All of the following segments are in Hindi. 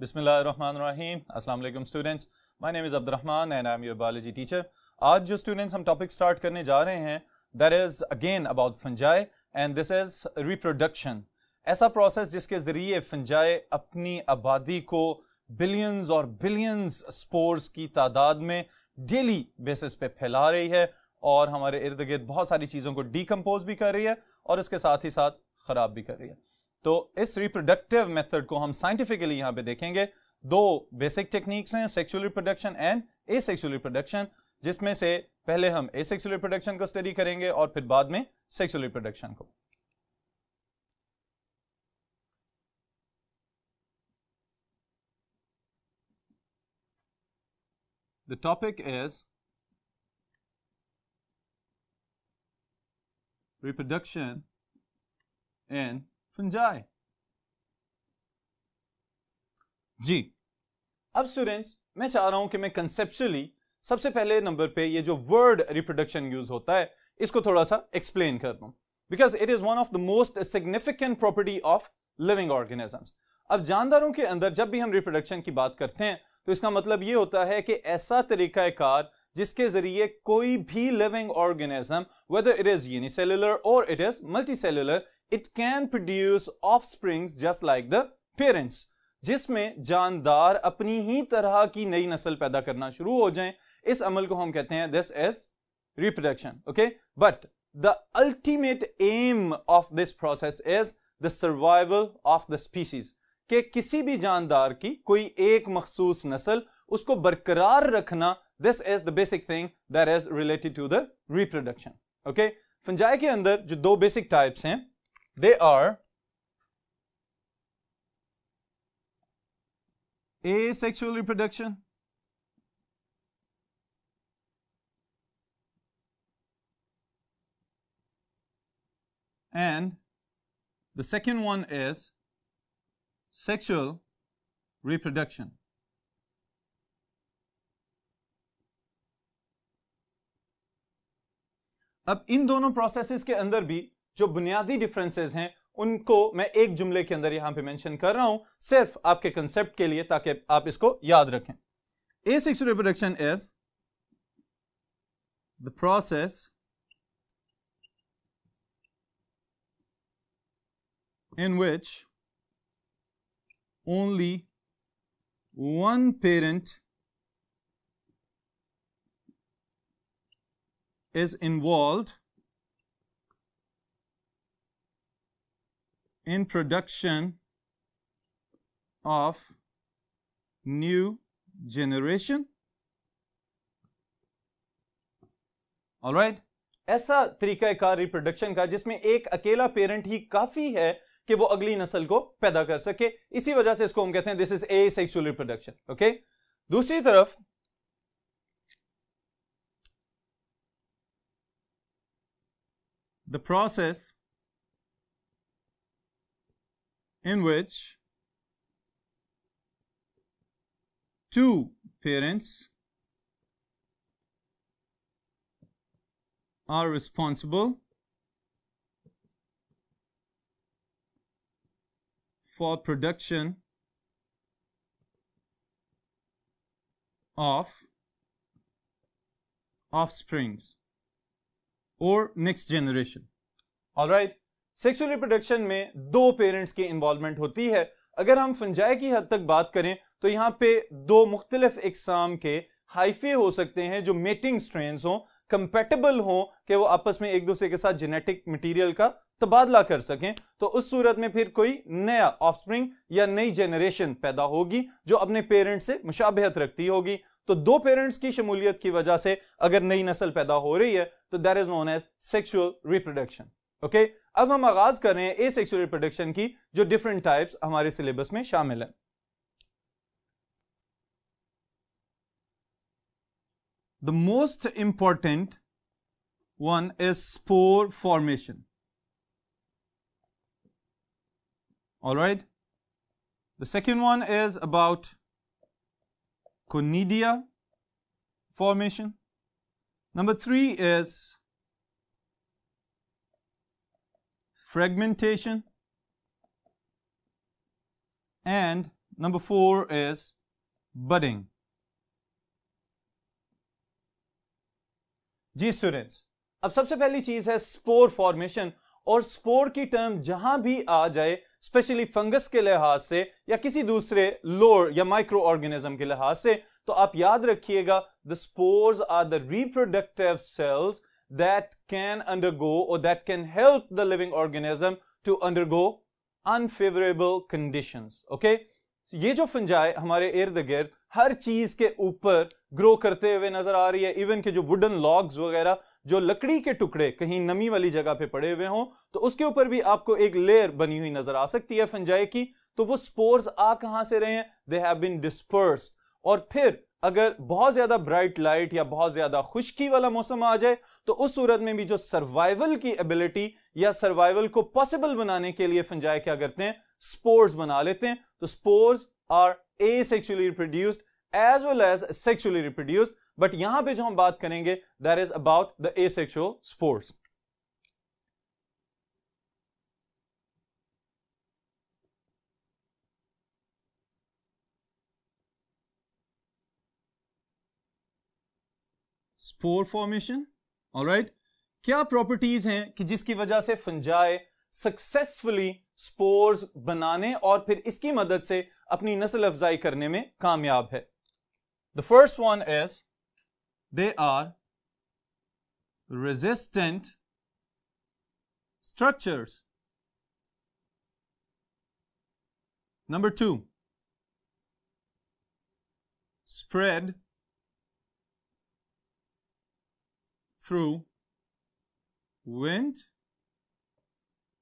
बिस्मिल्लाहिर्रहमानिर्रहीम। अस्सलाम वालेकुम students, my name is Abdurrahman and I am your biology teacher. आज जो स्टूडेंट्स हम टॉपिक स्टार्ट करने जा रहे हैं that is again about fungi and this is reproduction. ऐसा प्रोसेस जिसके ज़रिए फंजाई अपनी आबादी को बिलियंस और बिलियंस स्पोर्स की तादाद में डेली बेसिस पे फैला रही है और हमारे इर्द गिर्द बहुत सारी चीज़ों को डिकम्पोज भी कर रही है और इसके साथ ही साथ ख़राब भी कर रही है। तो इस रिप्रोडक्टिव मेथड को हम साइंटिफिकली यहाँ पे देखेंगे। दो बेसिक टेक्निक्स हैं, sexual reproduction and asexual reproduction, जिसमें से पहले हम एसेक्सुअल रिप्रोडक्शन को स्टडी करेंगे और फिर बाद में सेक्सुअल रिप्रोडक्शन को। The topic is reproduction in fungi। जी, अब स्टूडेंट्स मैं चाह रहा हूं कि मैं कंसेप्चुअली सबसे पहले नंबर पे ये जो वर्ड रिप्रोडक्शन यूज होता है इसको थोड़ा सा एक्सप्लेन कर दूं, because it is one of the most significant property of living organisms. अब जानदारों के अंदर जब भी हम रिप्रोडक्शन की बात करते हैं तो इसका मतलब ये होता है कि ऐसा तरीका कार जिसके जरिए कोई भी living organism, whether it is unicellular और it is multicellular, it can produce offsprings just like the parents, जिसमें जानदार अपनी ही तरह की नई नस्ल पैदा करना शुरू हो जाएं। इस अमल को हम कहते हैं this is reproduction. Okay, but the ultimate aim of this process is the survival of the species, कि किसी भी जानदार की कोई एक मखसूस नस्ल उसको बरकरार रखना। This is the basic thing that is related to the reproduction. Okay, fungi के अंदर जो दो बेसिक टाइप्स हैं they are asexual reproduction and the second one is sexual reproduction। अब इन दोनों प्रोसेसेस के अंदर भी जो बुनियादी डिफरेंसेस हैं उनको मैं एक जुमले के अंदर यहां पे मेंशन कर रहा हूं सिर्फ आपके कंसेप्ट के लिए, ताकि आप इसको याद रखें। Asexual reproduction is the process in which only one parent is involved in production of new generation। All right? ऐसा तरीका कार रिप्रोडक्शन का जिसमें एक अकेला पेरेंट ही काफी है कि वो अगली नस्ल को पैदा कर सके। इसी वजह से इसको हम कहते हैं this is asexual reproduction. Okay, दूसरी तरफ the process in which two parents are responsible for production of offsprings or next generation। all right, sexual reproduction में दो पेरेंट्स की इन्वॉल्वमेंट होती है। अगर हम फंजाई की हद तक बात करें तो यहां पे दो मुख्तलिफ इकसाम के हाइफे हो सकते हैं जो मेटिंग स्ट्रेन्स हों, कंपेटेबल हों, कि वो आपस में एक दूसरे के साथ जेनेटिक मटेरियल का तबादला कर सकें। तो उस सूरत में फिर कोई नया ऑफस्प्रिंग या नई जनरेशन पैदा होगी जो अपने पेरेंट्स से मुशाबहत रखती होगी। तो दो पेरेंट्स की शमूलियत की वजह से अगर नई नस्ल पैदा हो रही है तो that is known as sexual reproduction. Okay, अब हम आगाज कर रहे हैं एसेक्सुअल रिप्रोडक्शन की, जो डिफरेंट टाइप्स हमारे सिलेबस में शामिल है। The most important one is spore formation. Alright, the second one is about conidia formation। Number 3 is fragmentation, and Number 4 is budding. जी स्टूडेंट्स, अब सबसे पहली चीज है स्पोर फॉर्मेशन, और स्पोर की टर्म जहां भी आ जाए, स्पेशली फंगस के लिहाज से या किसी दूसरे लोअर या माइक्रो ऑर्गेनिज्म के लिहाज से, तो आप याद रखिएगा the spores are the reproductive cells that can undergo और that can help the living organism to undergo unfavourable conditions. Okay, ये जो फंजाई हमारे इर्द गिर्द हर चीज के ऊपर ग्रो करते हुए नजर आ रही है, इवन के जो वुडन लॉग्स वगैरह, जो लकड़ी के टुकड़े कहीं नमी वाली जगह पे पड़े हुए हों, तो उसके ऊपर भी आपको एक लेयर बनी हुई नजर आ सकती है फंजाई की. तो वो स्पोर्स आ कहां से रहे हैं? They have been dispersed. और फिर अगर बहुत ज्यादा ब्राइट लाइट या बहुत ज्यादा खुश्की वाला मौसम आ जाए, तो उस सूरत में भी जो सर्वाइवल की एबिलिटी या सर्वाइवल को पॉसिबल बनाने के लिए फंजाई क्या करते हैं? स्पोर्स बना लेते हैं. तो spores are asexually reproduced as well as sexually reproduced, but यहां पे जो हम बात करेंगे that is about the asexual spores. Spore formation, alright. क्या प्रॉपर्टीज हैं कि जिसकी वजह से फंजाई सक्सेसफुली स्पोर्स बनाने और फिर इसकी मदद से अपनी नस्ल अफजाई करने में कामयाब है? The first one is they are resistant structures. Number 2, spread through wind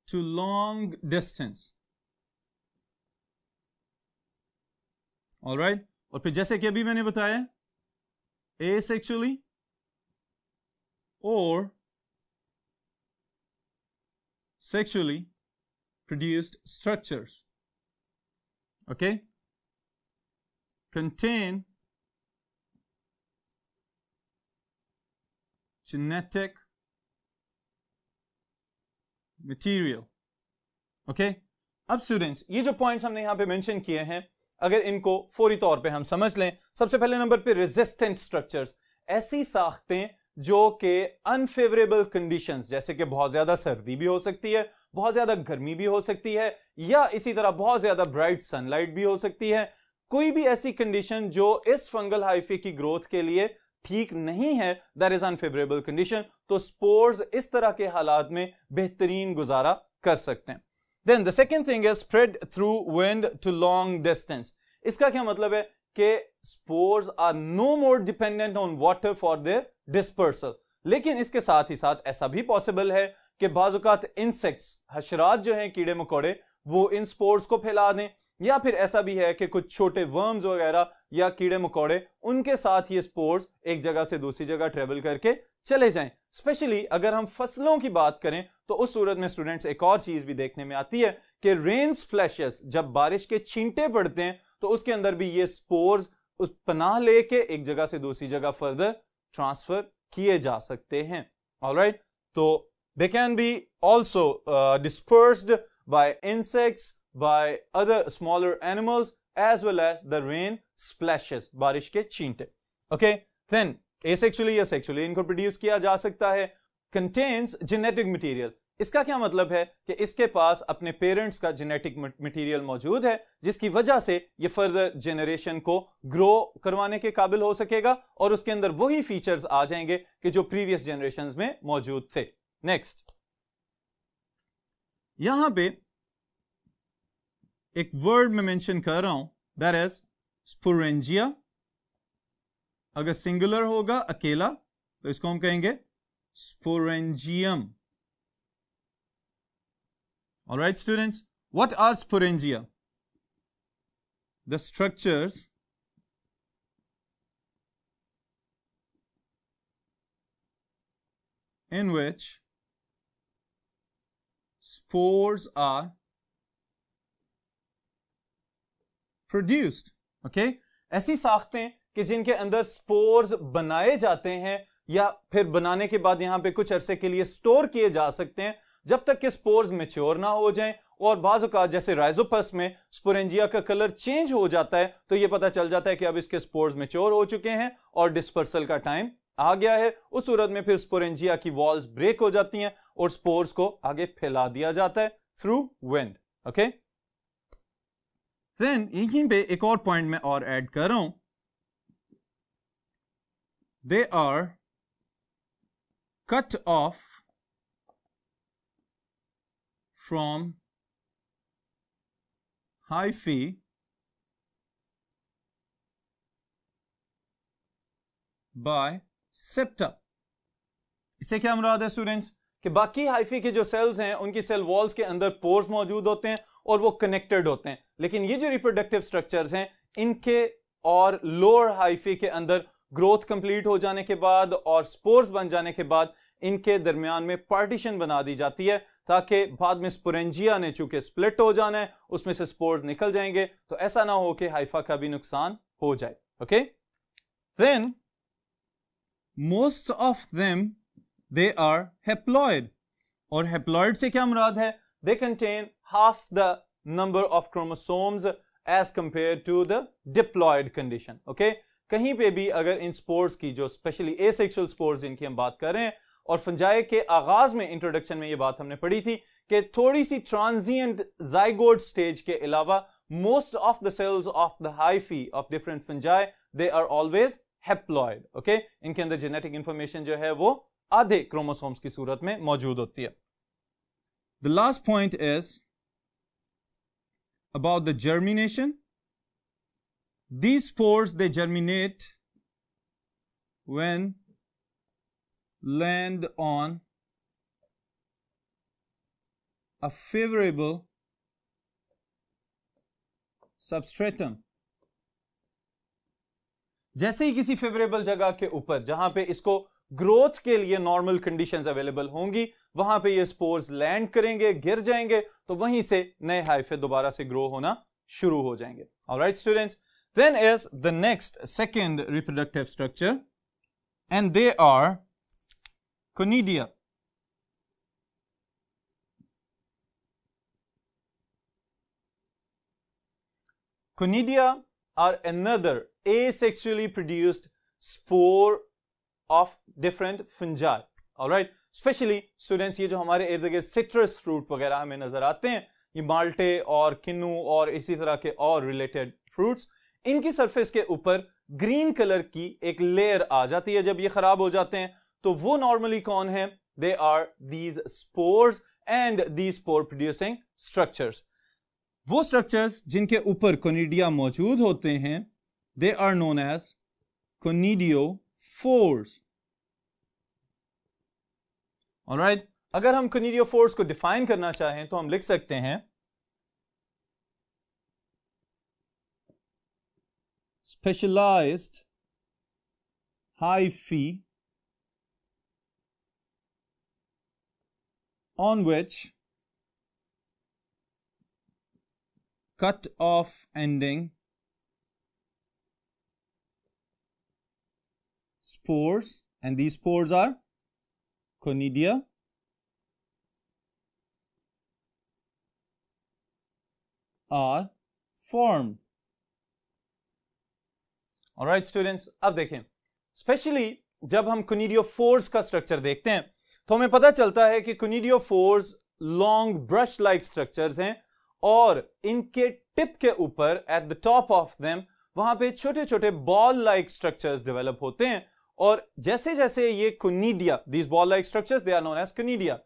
to long distance. All right, और फिर जैसे कि अभी मैंने बताया, asexually or sexually produced structures, okay, contain genetic material. okay? अब स्टूडेंट्स, ये जो पॉइंट्स हमने यहां पे मेंशन किए हैं, अगर इनको फौरी तौर पे हम समझ लें, सबसे पहले नंबर पे रेजिस्टेंट स्ट्रक्चर्स, ऐसी साख्तें जो कि अनफेवरेबल कंडीशंस, जैसे कि बहुत ज्यादा सर्दी भी हो सकती है, बहुत ज्यादा गर्मी भी हो सकती है, या इसी तरह बहुत ज्यादा ब्राइट सनलाइट भी हो सकती है, कोई भी ऐसी कंडीशन जो इस फंगल हाइफे की ग्रोथ के लिए ठीक नहीं है, दैट इज अनफेवरेबल कंडीशन. तो स्पोर्स इस तरह के हालात में बेहतरीन गुजारा कर सकते हैं. Then the second thing is spread through wind to long distance. इसका क्या मतलब है कि spores are no more dependent on water for their dispersal. लेकिन इसके साथ ही साथ ऐसा भी पॉसिबल है कि बाज़-औक़ात इंसेक्ट्स, हशरात जो हैं, कीड़े मकोड़े, वो इन स्पोर्स को फैला दें, या फिर ऐसा भी है कि कुछ छोटे वर्म्स वगैरह या कीड़े मकोड़े, उनके साथ ये स्पोर्स एक जगह से दूसरी जगह ट्रेवल करके चले जाएं. स्पेशली अगर हम फसलों की बात करें, तो उस सूरत में स्टूडेंट्स एक और चीज भी देखने में आती है कि रेन स्प्लैशेस, जब बारिश के छींटे पड़ते हैं, तो उसके अंदर भी ये स्पोर्स उस पनाह लेके एक जगह से दूसरी जगह फर्दर ट्रांसफर किए जा सकते हैं. ऑलराइट, तो they can be also dispersed bye insects, by other smaller animals as well as the rain splashes, बारिश के छींटे. Okay, then asexually या sexually इनको प्रोड्यूस किया जा सकता है. contains genetic material. इसका क्या मतलब है कि इसके पास अपने पेरेंट्स का जेनेटिक मटेरियल मौजूद है, जिसकी वजह से ये फर्दर जनरेशन को ग्रो करवाने के काबिल हो सकेगा और उसके अंदर वही फीचर्स आ जाएंगे कि जो प्रीवियस जनरेशंस में मौजूद थे. नेक्स्ट, यहां पे एक वर्ड में मेंशन कर रहा हूं, दैट इज स्पोरेंजिया. अगर सिंगुलर होगा अकेला, तो इसको हम कहेंगे sporangium. Alright students, what are sporangia? The structures in which spores are produced. okay? ऐसी साख्तें कि जिनके अंदर स्पोर्स बनाए जाते हैं या फिर बनाने के बाद यहां पे कुछ अरसे के लिए स्टोर किए जा सकते हैं, जब तक कि स्पोर्स मैच्योर ना हो जाएं और बाज़ औक़ात जैसे राइजोपस में स्पोरेंजिया का कलर चेंज हो जाता है, तो ये पता चल जाता है कि अब इसके स्पोर्स मैच्योर हो चुके हैं और डिस्पर्सल का टाइम आ गया है। उस सूरत में फिर स्पोरेंजिया की वॉल्स ब्रेक हो जाती हैं और स्पोर्स को आगे फैला दिया जाता है थ्रू विंड। ओके, देन यहीं पे एक और पॉइंट मैं और ऐड कर रहा हूं, they are cut off from hyphae by septa। इससे क्या मुराद है स्टूडेंट्स कि बाकी हाइफी के जो सेल्स हैं उनकी सेल वॉल्स के अंदर पोर्स मौजूद होते हैं और वो कनेक्टेड होते हैं, लेकिन ये जो रिप्रोडक्टिव स्ट्रक्चर्स हैं इनके और लोअर हाइफी के अंदर ग्रोथ कंप्लीट हो जाने के बाद और स्पोर्स बन जाने के बाद इनके दरमियान में पार्टीशन बना दी जाती है, ताकि बाद में स्पोरेंजिया ने चूंकि स्प्लिट हो जाना है उसमें से स्पोर्स निकल जाएंगे, तो ऐसा ना हो कि हाइफा का भी नुकसान हो जाए। Okay, then most of them they are haploid, और हेप्लॉइड से क्या मुराद है, they contain half the number of chromosomes as compare to the diploid condition. Okay, कहीं पे भी अगर इन स्पोर्स की जो स्पेशली एसेक्सुअल स्पोर्स जिनकी हम बात कर रहे हैं, और फंजाई के आगाज में इंट्रोडक्शन में ये बात हमने पढ़ी थी कि थोड़ी सी ट्रांजिएंट जाइगोट स्टेज के अलावा most of the cells of the hyphae of different fungi they are always haploid. Okay, इनके अंदर जेनेटिक इंफॉर्मेशन जो है वो आधे क्रोमोसोम्स की सूरत में मौजूद होती है। The last point is about the germination. These spores they germinate when land on a favorable substratum। जैसे ही किसी फेवरेबल जगह के ऊपर जहां पे इसको ग्रोथ के लिए नॉर्मल कंडीशंस अवेलेबल होंगी वहां पे ये स्पोर्स लैंड करेंगे, गिर जाएंगे, तो वहीं से नए हाइफे दोबारा से ग्रो होना शुरू हो जाएंगे। Alright students, then is the next second reproductive structure, and they are conidia। Conidia are another asexually produced spore of different fungi। alright, especially students ये जो हमारे इर्द गिर्द सिट्रस फ्रूट वगैरह हमें नजर आते हैं, ये माल्टे और किन्नू और इसी तरह के और रिलेटेड फ्रूट्स, इनकी सरफेस के ऊपर ग्रीन कलर की एक लेयर आ जाती है। जब ये खराब हो जाते हैं तो वो नॉर्मली कौन है, they are these spores and these spore producing structures. वो स्ट्रक्चर्स जिनके ऊपर कोनिडिया मौजूद होते हैं they are known as conidiophores. Alright, अगर हम कोनिडियोफोर्स को डिफाइन करना चाहें तो हम लिख सकते हैं specialized hyphae on which cut off ending spores, and these spores are conidia, are formed। Alright students, अब देखें स्पेशली जब हम कोनिडियोफोर्स का स्ट्रक्चर देखते हैं तो हमें पता चलता है कि कोनिडियोफोर्स लॉन्ग ब्रश लाइक स्ट्रक्चर्स हैं और इनके टिप के ऊपर eight the top of them वहां पे छोटे छोटे बॉल लाइक स्ट्रक्चर्स डेवलप होते हैं, और जैसे जैसे ये conidia, these ball like structures they are known as conidia,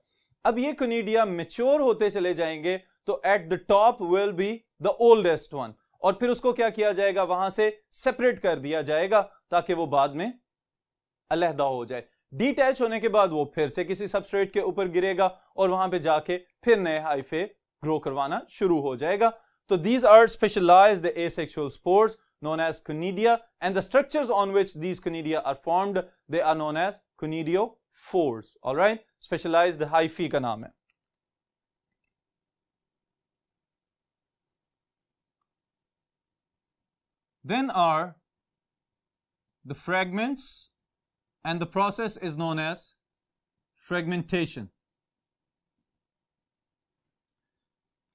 अब ये कोनिडिया मैच्योर होते चले जाएंगे तो at the top will be the oldest one, और फिर उसको क्या किया जाएगा, वहां से सेपरेट कर दिया जाएगा ताकि वो बाद में अलहदा हो जाए। डिटैच होने के बाद वो फिर से किसी सबस्ट्रेट के ऊपर गिरेगा और वहां पे जाके फिर नए हाइफे ग्रो करवाना शुरू हो जाएगा। तो these are specialized asexual spores known as conidia, and the structures on which these conidia are formed they are known as conidiophores। all right, specialized hyphae का नाम है। Then are the fragments, and the process is known as fragmentation।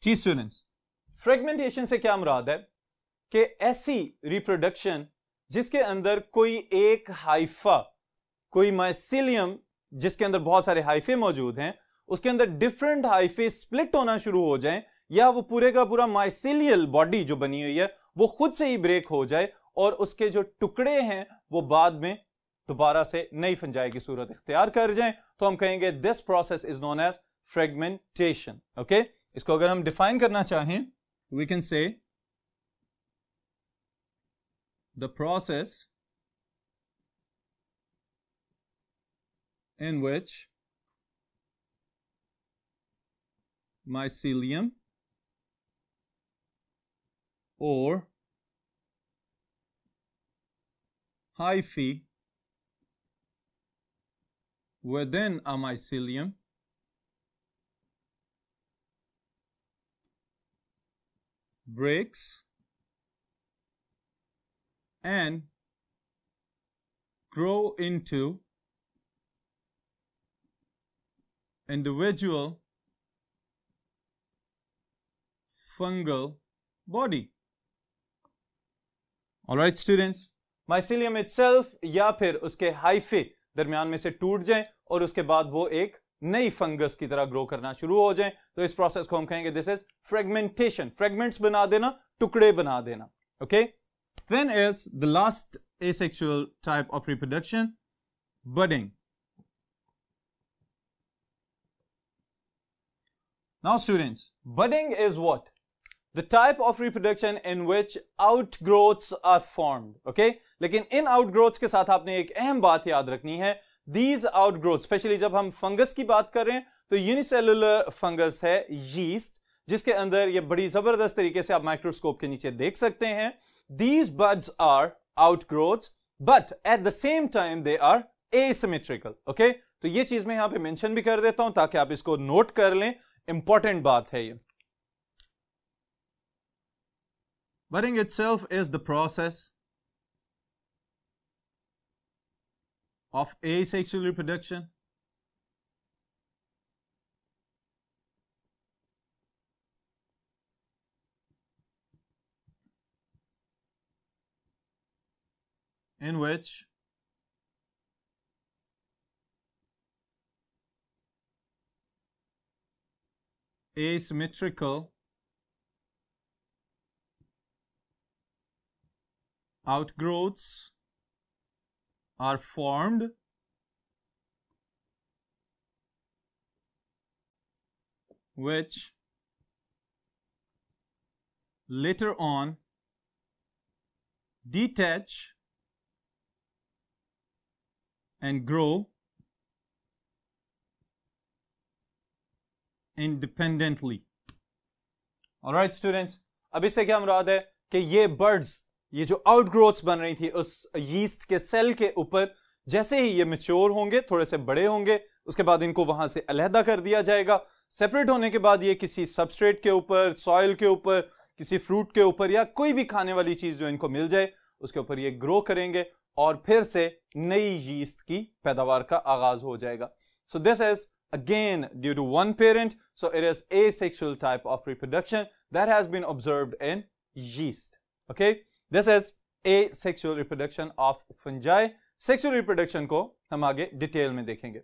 जी स्टूडेंट्स, फ्रेगमेंटेशन से क्या मुराद है कि ऐसी रिप्रोडक्शन जिसके अंदर कोई एक हाइफा, कोई माइसिलियम जिसके अंदर बहुत सारे हाइफे मौजूद हैं, उसके अंदर डिफरेंट हाइफे स्प्लिट होना शुरू हो जाएं, या वो पूरे का पूरा माइसिलियल बॉडी जो बनी हुई है वो खुद से ही ब्रेक हो जाए और उसके जो टुकड़े हैं वो बाद में दोबारा से नई फंजाई की सूरत इख्तियार कर जाएं, तो हम कहेंगे this process is known as fragmentation. Okay, इसको अगर हम डिफाइन करना चाहें, we can say the process in which mycelium or hyphae within a mycelium breaks and grow into individual fungal body. All right students, mycelium itself या फिर उसके हाइफे दरमियान में से टूट जाएं और उसके बाद वो एक नई फंगस की तरह ग्रो करना शुरू हो जाएं, तो इस प्रोसेस को हम कहेंगे दिस इज फ्रेगमेंटेशन। फ्रेगमेंट्स बना देना, टुकड़े बना देना। Okay, then is the last asexual type of reproduction, budding. Now students, budding is what? The type of reproduction in which outgrowths are formed. Okay? लेकिन इन outgrowths के साथ आपने एक अहम बात याद रखनी है। These outgrowths, स्पेशली जब हम फंगस की बात कर रहे हैं, तो यूनिसेलुलर फंगस है यीस्ट, जिसके अंदर ये बड़ी जबरदस्त तरीके से आप माइक्रोस्कोप के नीचे देख सकते हैं। These buds are outgrowths, but at the same time they are asymmetrical. Okay? तो ये चीज मैं यहां पे मेंशन भी कर देता हूं ताकि आप इसको नोट कर लें, इंपॉर्टेंट बात है ये। Budding itself is the process of asexual reproduction in which asymmetrical outgrowths are formed which later on detach and grow independently. All right students, अब इससे क्या मुराद है कि ये बर्ड्स, ये जो आउटग्रोथ्स बन रही थी उस यीस्ट के सेल के ऊपर, जैसे ही ये मैच्योर होंगे, थोड़े से बड़े होंगे, उसके बाद इनको वहां से अलहदा कर दिया जाएगा। सेपरेट होने के बाद ये किसी सबस्ट्रेट के ऊपर, सॉइल के ऊपर, किसी फ्रूट के ऊपर या कोई भी खाने वाली चीज जो इनको मिल जाए उसके ऊपर ये ग्रो करेंगे और फिर से नई यीस्ट की पैदावार का आगाज हो जाएगा। So this is again due to one parent, so it is asexual type of reproduction that has been observed in yeast. Okay, this is asexual reproduction of fungi. Sexual reproduction को हम आगे डिटेल में देखेंगे।